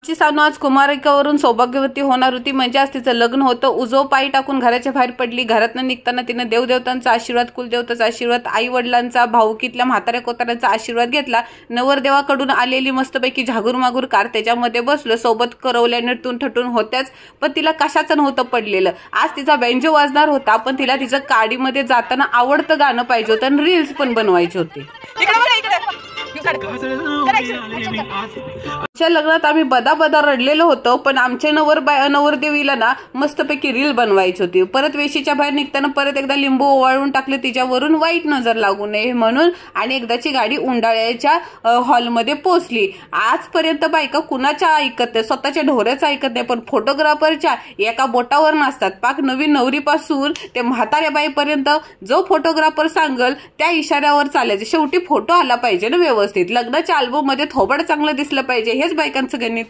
ची सानू आज कुमारिकावरून सौभाग्यवती होणार होती. म्हणजे आज तिचं लग्न होतं. उजव पायी टाकून घराच्या बाहेर पडली. घरातून निघताना तिने देवदेवतांचा आशीर्वाद, कुलदेवताचा आशीर्वाद, आई वडिलांचा, भाऊकीतल्या म्हाताऱ्या कोताऱ्यांचा आशीर्वाद घेतला. नवरदेवाकडून आलेली मस्तपैकी झागूरमागूर कार त्याच्यामध्ये बसलं. सोबत करवल्या नटून ठटून होत्याच, पण तिला कशाचं नव्हतं पडलेलं. आज तिचा बेंजो वाजणार होता, पण तिला तिचं गाडीमध्ये जाताना आवडतं गाणं पाहिजे होतं आणि रील्स पण बनवायचे होते. लग्नात आम्ही बदा रडलेलो होतो, पण आमच्या नवरदेवीला ना मस्तपैकी रील बनवायची होती. परत वेशीच्या बाहेर निघताना परत एकदा लिंबू ओवाळून टाकले तिच्यावरून वाईट नजर लागू नये म्हणून, आणि एकदाची गाडी उंडाळ्याच्या हॉलमध्ये पोहोचली. आजपर्यंत बायका कुणाच्या ऐकत नाही, स्वतःच्या ढोऱ्याचं ऐकत नाही, पण फोटोग्राफरच्या एका बोटावर नसतात. पाक नवीन नवरीपासून ते म्हाताऱ्या बाईपर्यंत जो फोटोग्राफर सांगल त्या इशाऱ्यावर चालायचं. शेवटी फोटो आला पाहिजे ना व्यवस्थित. लग्नाच्या अल्बम मध्ये थोबड चांगलं दिसलं पाहिजे, हेच बायकांचं गणित.